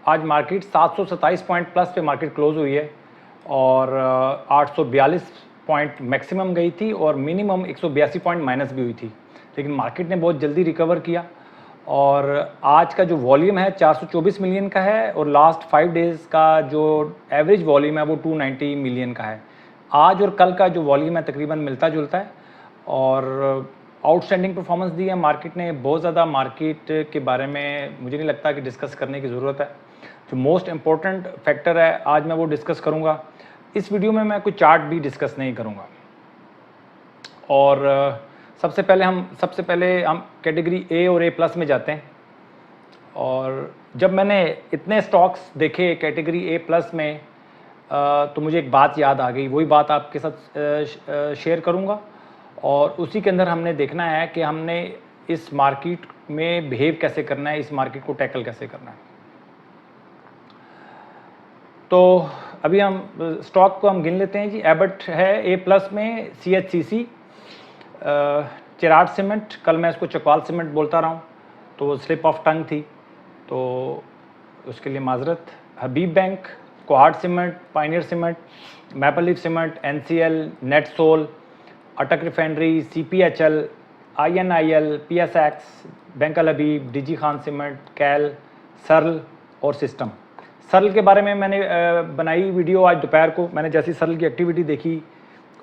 आज market 727 point plus पे market close हुई है और 842 पॉइंट मैक्सिमम गई थी और मिनिमम 182 पॉइंट माइनस भी हुई थी, लेकिन मार्केट ने बहुत जल्दी रिकवर किया और आज का जो वॉल्यूम है 424 मिलियन का है और लास्ट 5 डेज़ का जो एवरेज वॉल्यूम है वो 290 मिलियन का है। आज और कल का जो वॉल्यूम है तकरीबन मिलता जुलता है और आउटस्टैंडिंग परफॉर्मेंस दी है मार्केट ने। बहुत ज़्यादा मार्केट के बारे में मुझे नहीं लगता कि डिस्कस करने की ज़रूरत है। जो मोस्ट इम्पोर्टेंट फैक्टर है आज मैं वो डिस्कस करूँगा। इस वीडियो में मैं कोई चार्ट भी डिस्कस नहीं करूँगा और सबसे पहले हम कैटेगरी ए और ए प्लस में जाते हैं। और जब मैंने इतने स्टॉक्स देखे कैटेगरी ए प्लस में तो मुझे एक बात याद आ गई, वही बात आपके साथ शेयर करूँगा और उसी के अंदर हमने देखना है कि हमने इस मार्केट में बिहेव कैसे करना है, इस मार्केट को टैकल कैसे करना है। तो अभी हम स्टॉक को हम गिन लेते हैं जी। एबट है ए प्लस में, CHCC, चिराग सीमेंट, कल मैं इसको चकवाल सीमेंट बोलता रहा हूँ तो वो स्लिप ऑफ टंग थी तो उसके लिए माजरत। Habib bank, Kohat cement, pioneer cement, maple leaf cement, NCL, NetSol, Attock refinery, CPHL, INIL, PSX, bank Al Habib, DG Khan cement, कैल, सर्ल और सिस्टम। सर्ल के बारे में मैंने बनाई वीडियो आज दोपहर को। मैंने जैसी सर्ल की एक्टिविटी देखी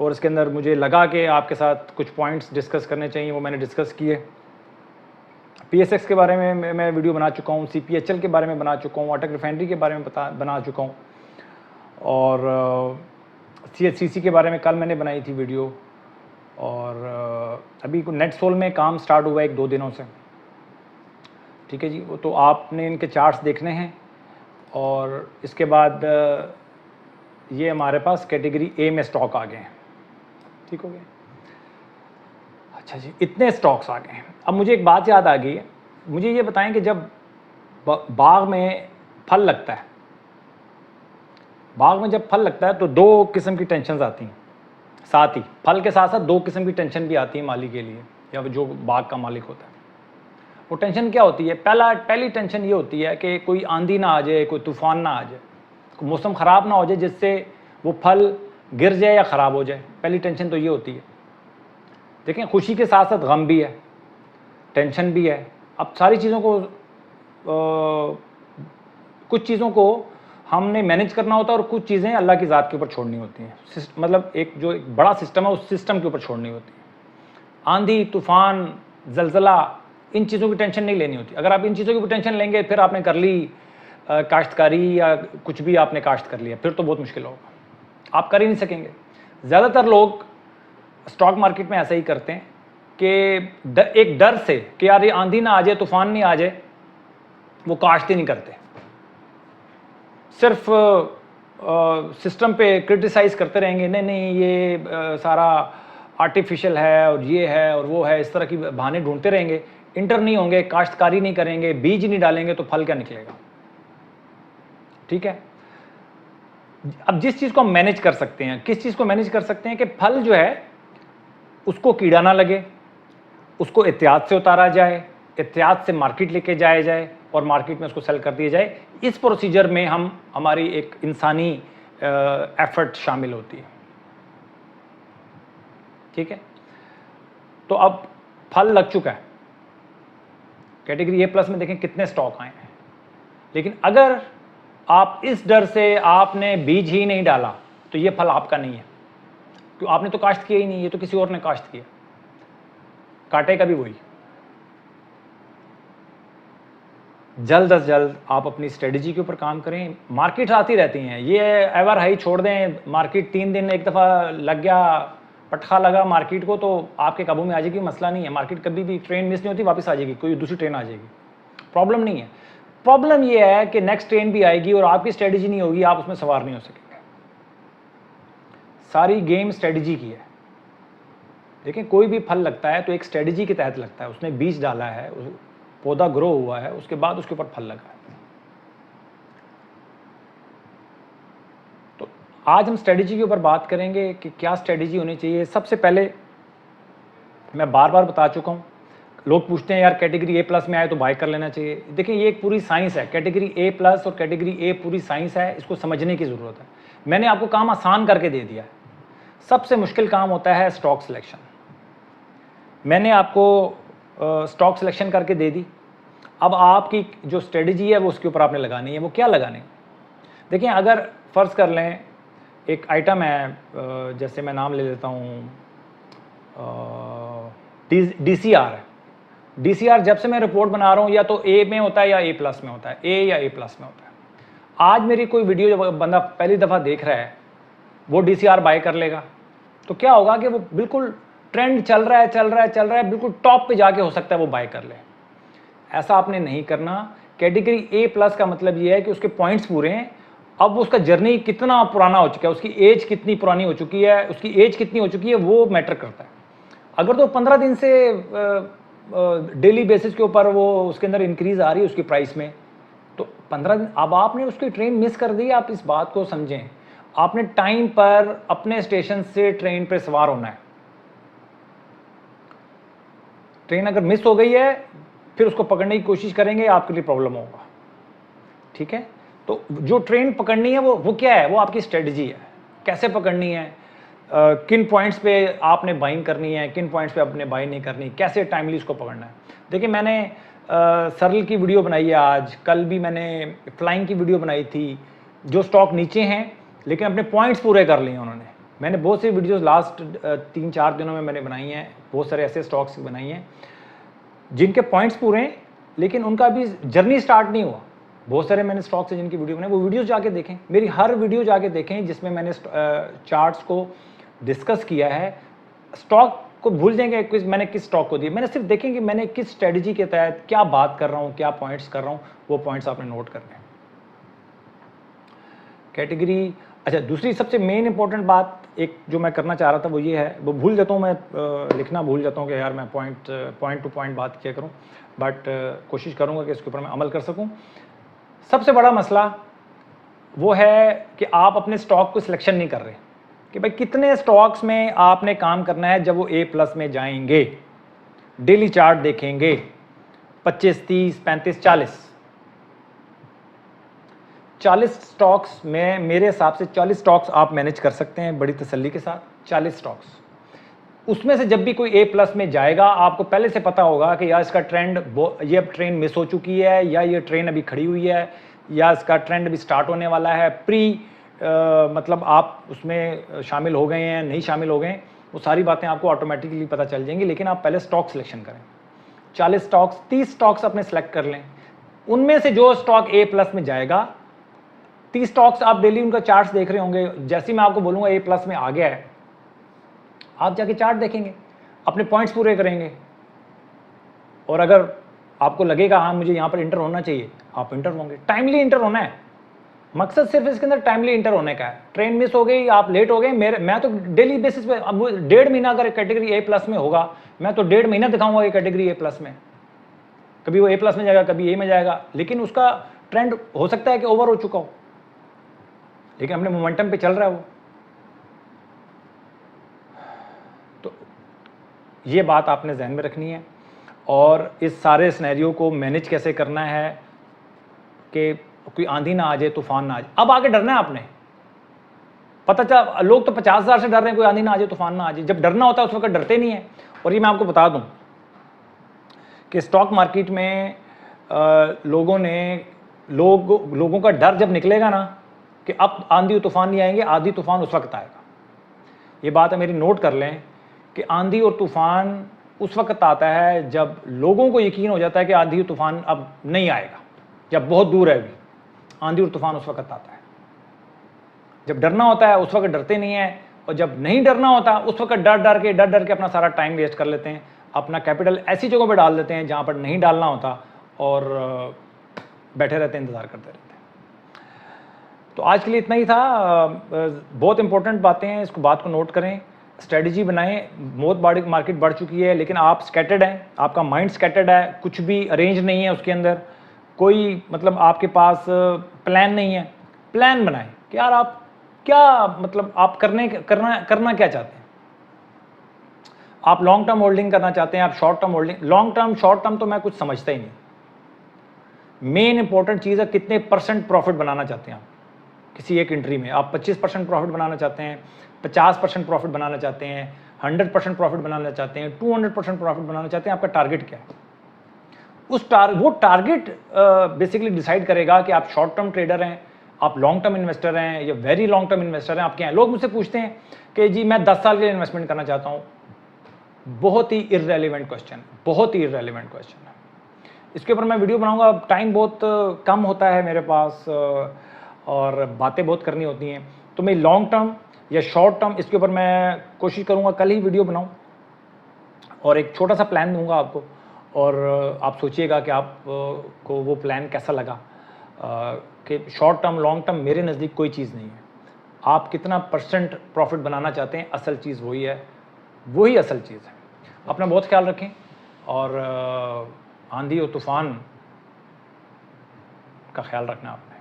और इसके अंदर मुझे लगा कि आपके साथ कुछ पॉइंट्स डिस्कस करने चाहिए, वो मैंने डिस्कस किए। PSX के बारे में मैं वीडियो बना चुका हूँ, CPHL के बारे में बना चुका हूँ, अटक रिफाइनरी के बारे में बना चुका हूँ और CHCC के बारे में कल मैंने बनाई थी वीडियो। और अभी नेटसोल में काम स्टार्ट हुआ है 1-2 दिनों से, ठीक है जी। वो तो आपने इनके चार्ट्स देखने हैं और इसके बाद ये हमारे पास कैटेगरी ए में स्टॉक आ गए हैं, ठीक हो गया। अच्छा जी, इतने स्टॉक्स आ गए हैं। अब मुझे एक बात याद आ गई है, मुझे ये बताएं कि जब बाग में फल लगता है, बाग में जब फल लगता है तो 2 किस्म की टेंशन आती हैं। साथ ही फल के साथ साथ 2 किस्म की टेंशन भी आती है माली के लिए या जो बाग का मालिक होता है। वो टेंशन क्या होती है? पहली टेंशन ये होती है कि कोई आंधी ना आ जाए, कोई तूफान ना आ जाए, कोई मौसम ख़राब ना हो जाए जिससे वो फल गिर जाए या ख़राब हो जाए। पहली टेंशन तो ये होती है। देखें, खुशी के साथ साथ गम भी है, टेंशन भी है। अब सारी चीज़ों को कुछ चीज़ों को हमने मैनेज करना होता है और कुछ चीज़ें अल्लाह की ज़ात के ऊपर छोड़नी होती हैं। मतलब एक बड़ा सिस्टम है, उस सिस्टम के ऊपर छोड़नी होती है। आंधी, तूफ़ान, ज़लज़ला, इन चीज़ों की टेंशन नहीं लेनी होती। अगर आप इन चीज़ों की भी टेंशन लेंगे फिर आपने कर ली काश्तकारी या कुछ भी आपने काश्त कर लिया, फिर तो बहुत मुश्किल होगा, आप कर ही नहीं सकेंगे। ज़्यादातर लोग स्टॉक मार्केट में ऐसा ही करते हैं कि एक डर से कि यार ये आंधी ना आ जाए, तूफ़ान नहीं आ जाए, वो काश्त ही नहीं करते, सिर्फ सिस्टम पे क्रिटिसाइज़ करते रहेंगे। नहीं ये सारा आर्टिफिशियल है और ये है और वो है, इस तरह की बहाने ढूंढते रहेंगे, इंटर नहीं होंगे, काश्तकारी नहीं करेंगे, बीज नहीं डालेंगे तो फल क्या निकलेगा, ठीक है। अब जिस चीज़ को हम मैनेज कर सकते हैं, किस चीज़ को मैनेज कर सकते हैं कि फल जो है उसको कीड़ा ना लगे, उसको एहतियात से उतारा जाए, एहतियात से मार्केट लेके जाया जाए और मार्केट में उसको सेल कर दिया जाए। इस प्रोसीजर में हमारी एक इंसानी एफर्ट शामिल होती है, ठीक है। तो अब फल लग चुका है, कैटेगरी ए प्लस में देखें कितने स्टॉक आए हैं। लेकिन अगर आप इस डर से आपने बीज ही नहीं डाला तो ये फल आपका नहीं है, क्यों? आपने तो काश्त किया ही नहीं, ये तो किसी और ने काश्त किया, काटेगा भी वही। जल्द अज जल्द आप अपनी स्ट्रेटजी के ऊपर काम करें। मार्केट आती रहती हैं, ये एवर हाई छोड़ दें, मार्केट 3 दिन एक दफ़ा लग गया, पटखा लगा मार्केट को तो आपके काबू में आ जाएगी, मसला नहीं है। मार्केट कभी भी ट्रेन मिस नहीं होती, वापस आ जाएगी, कोई दूसरी ट्रेन आ जाएगी, प्रॉब्लम नहीं है। प्रॉब्लम ये है कि नेक्स्ट ट्रेन भी आएगी और आपकी स्ट्रेटजी नहीं होगी, आप उसमें सवार नहीं हो सकेंगे। सारी गेम स्ट्रेटजी की है। देखिए, कोई भी फल लगता है तो एक स्ट्रेटजी के तहत लगता है, उसने बीज डाला है, पौधा ग्रो हुआ है, उसके बाद उसके ऊपर फल लगा है। तो आज हम स्ट्रेटजी के ऊपर बात करेंगे कि क्या स्ट्रेटजी होनी चाहिए। सबसे पहले मैं बार बार बता चुका हूँ, लोग पूछते हैं यार कैटेगरी ए प्लस में आए तो बाय कर लेना चाहिए। देखिए ये एक पूरी साइंस है, कैटेगरी ए प्लस और कैटेगरी ए पूरी साइंस है, इसको समझने की ज़रूरत है। मैंने आपको काम आसान करके दे दिया है। सबसे मुश्किल काम होता है स्टॉक सिलेक्शन। मैंने आपको स्टॉक सिलेक्शन करके दे दी। अब आपकी जो स्ट्रेटजी है वो उसके ऊपर आपने लगानी है। वो क्या लगानी है? देखिए अगर फ़र्ज़ कर लें एक आइटम है, जैसे मैं नाम ले लेता हूँ, DCR है। DCR जब से मैं रिपोर्ट बना रहा हूँ या तो ए में होता है या ए प्लस में होता है, ए या ए प्लस में होता है। आज मेरी कोई वीडियो जब बंदा पहली दफ़ा देख रहा है वो DCR बाय कर लेगा तो क्या होगा कि वो बिल्कुल ट्रेंड चल रहा है, बिल्कुल टॉप पे जाके हो सकता है वो बाय कर ले। ऐसा आपने नहीं करना। कैटेगरी ए प्लस का मतलब ये है कि उसके पॉइंट्स पूरे हैं। अब उसका जर्नी कितना पुराना हो चुका है, उसकी एज कितनी पुरानी हो चुकी है, उसकी एज कितनी हो चुकी है, वो मैटर करता है। अगर तो 15 दिन से डेली बेसिस के ऊपर वो उसके अंदर इंक्रीज आ रही है उसकी प्राइस में, तो 15 दिन अब आपने उसकी ट्रेन मिस कर दी। आप इस बात को समझें, आपने टाइम पर अपने स्टेशन से ट्रेन पर सवार होना है। ट्रेन अगर मिस हो गई है फिर उसको पकड़ने की कोशिश करेंगे, आपके लिए प्रॉब्लम होगा। ठीक है, तो जो ट्रेन पकड़नी है वो क्या है? वो आपकी स्ट्रेटजी है, कैसे पकड़नी है, किन पॉइंट्स पे आपने बाइंग करनी है, किन पॉइंट्स पे आपने बाइंग नहीं करनी, कैसे टाइमली उसको पकड़ना है। देखिए मैंने सरल की वीडियो बनाई है आज, कल भी मैंने फ्लाइंग की वीडियो बनाई थी। जो स्टॉक नीचे हैं लेकिन अपने पॉइंट्स पूरे कर लिए उन्होंने। मैंने बहुत सी वीडियोस लास्ट 3-4 दिनों में मैंने बनाई हैं, बहुत सारे ऐसे स्टॉक्स बनाई हैं जिनके पॉइंट्स पूरे हैं लेकिन उनका अभी जर्नी स्टार्ट नहीं हुआ। बहुत सारे मैंने स्टॉक्स हैं जिनकी वीडियो बनाई, वो वीडियोस जाके देखें, मेरी हर वीडियो जाके देखें जिसमें मैंने चार्ट्स को डिस्कस किया है। स्टॉक को भूल जाएंगे मैंने किस स्टॉक को दिया, मैंने सिर्फ देखें कि मैंने किस स्ट्रेटजी के तहत क्या बात कर रहा हूँ, क्या पॉइंट्स कर रहा हूँ, वो पॉइंट्स आपने नोट करने हैं। कैटेगरी, अच्छा दूसरी सबसे मेन इंपॉर्टेंट बात एक जो मैं करना चाह रहा था वो ये है, वो भूल जाता हूँ मैं, लिखना भूल जाता हूँ कि यार मैं पॉइंट टू पॉइंट बात किया करूँ, बट कोशिश करूँगा कि इसके ऊपर मैं अमल कर सकूँ। सबसे बड़ा मसला वो है कि आप अपने स्टॉक को सिलेक्शन नहीं कर रहे कि भाई कितने स्टॉक्स में आपने काम करना है। जब वो ए प्लस में जाएंगे, डेली चार्ट देखेंगे, 25, 30, 35, 40 स्टॉक्स में, मेरे हिसाब से 40 स्टॉक्स आप मैनेज कर सकते हैं बड़ी तसल्ली के साथ। 40 स्टॉक्स, उसमें से जब भी कोई ए प्लस में जाएगा आपको पहले से पता होगा कि यार इसका ट्रेंड, ये अब ट्रेन मिस हो चुकी है या ये ट्रेन अभी खड़ी हुई है या इसका ट्रेंड अभी स्टार्ट होने वाला है। मतलब आप उसमें शामिल हो गए हैं, नहीं शामिल हो गए, वो सारी बातें आपको ऑटोमेटिकली पता चल जाएंगी। लेकिन आप पहले स्टॉक सिलेक्शन करें। 40 स्टॉक्स, 30 स्टॉक्स अपने सेलेक्ट कर लें। उनमें से जो स्टॉक ए प्लस में जाएगा, 30 स्टॉक्स आप डेली उनका चार्ट्स देख रहे होंगे। जैसे मैं आपको बोलूँगा ए प्लस में आ गया है, आप जाके चार्ट देखेंगे, अपने पॉइंट्स पूरे करेंगे, और अगर आपको लगेगा हाँ मुझे यहाँ पर इंटर होना चाहिए, आप इंटर होंगे। टाइमली इंटर होना है, मकसद सिर्फ इसके अंदर टाइमली इंटर होने का है। ट्रेन मिस हो गई, आप लेट हो गए, मैं तो डेली बेसिस पे, अब 1.5 महीना अगर कैटेगरी ए प्लस में होगा, मैं तो 1.5 महीना दिखाऊंगा ये कैटेगरी ए प्लस में। कभी वो ए प्लस में जाएगा, कभी ए में जाएगा, लेकिन उसका ट्रेंड हो सकता है कि ओवर हो चुका हो, लेकिन अपने मोमेंटम पे चल रहा है वो। तो ये बात आपने ध्यान में रखनी है। और इस सारे सिनेरियो को मैनेज कैसे करना है कि कोई आंधी ना आ जाए, तूफान ना आ जाए। अब आगे डरना है आपने, पता चला लोग तो 50,000 से डर रहे हैं, कोई आंधी ना आ जाए, तूफान ना आ जाए। जब डरना होता है उस वक्त डरते नहीं है। और ये मैं आपको बता दूं कि स्टॉक मार्केट में लोगों का डर जब निकलेगा ना कि अब आंधी तूफान नहीं आएंगे, आंधी तूफान उस वक्त आएगा। ये बात है मेरी, नोट कर लें कि आंधी और तूफान उस वक्त आता है जब लोगों को यकीन हो जाता है कि आंधी और तूफान अब नहीं आएगा, जब बहुत दूर है अभी। आंधी और तूफान उस वक्त आता है। जब डरना होता है उस वक्त डरते नहीं है, और जब नहीं डरना होता उस वक्त डर डर के अपना सारा टाइम वेस्ट कर लेते हैं, अपना कैपिटल ऐसी जगहों पे डाल देते हैं जहाँ पर नहीं डालना होता, और बैठे रहते हैं, इंतज़ार करते रहते हैं। तो आज के लिए इतना ही था। बहुत इंपॉर्टेंट बातें हैं, इसको बात को नोट करें, स्ट्रेटजी बनाएं। बहुत बड़ी मार्केट बढ़ चुकी है लेकिन आप स्कैटर्ड हैं, आपका माइंड स्कैटर्ड है, कुछ भी अरेंज नहीं है उसके अंदर, कोई मतलब आपके पास प्लान नहीं है। प्लान बनाएं कि यार आप क्या, मतलब आप करना क्या चाहते हैं। आप लॉन्ग टर्म होल्डिंग करना चाहते हैं, आप short term holding, long term short term तो मैं कुछ समझता ही नहीं। मेन इंपॉर्टेंट चीज़ है कितने परसेंट प्रॉफिट बनाना चाहते हैं आप किसी एक एंट्री में। आप 25% प्रॉफिट बनाना चाहते हैं, 50% प्रॉफिट बनाना चाहते हैं, 100% प्रॉफिट बनाना चाहते हैं, 200% प्रॉफिट बनाना चाहते हैं, आपका टारगेट क्या है? वो टारगेट बेसिकली डिसाइड करेगा कि आप शॉर्ट टर्म ट्रेडर हैं, आप लॉन्ग टर्म इन्वेस्टर हैं या वेरी लॉन्ग टर्म इन्वेस्टर हैं, आप क्या हैं। लोग मुझसे पूछते हैं कि जी मैं 10 साल के लिए इन्वेस्टमेंट करना चाहता हूँ। बहुत ही इररेलेवेंट क्वेश्चन, बहुत ही इररेलेवेंट क्वेश्चन है। इसके ऊपर मैं वीडियो बनाऊंगा, टाइम बहुत कम होता है मेरे पास और बातें बहुत करनी होती हैं, तो मैं लॉन्ग टर्म या शॉर्ट टर्म इसके ऊपर मैं कोशिश करूंगा कल ही वीडियो बनाऊं और एक छोटा सा प्लान दूंगा आपको, और आप सोचिएगा कि आप को वो प्लान कैसा लगा। कि शॉर्ट टर्म लॉन्ग टर्म मेरे नज़दीक कोई चीज़ नहीं है। आप कितना परसेंट प्रॉफिट बनाना चाहते हैं, असल चीज़ वही है, वही असल चीज़ है। अपना बहुत ख्याल रखें और आंधी और तूफ़ान का ख्याल रखना आपने।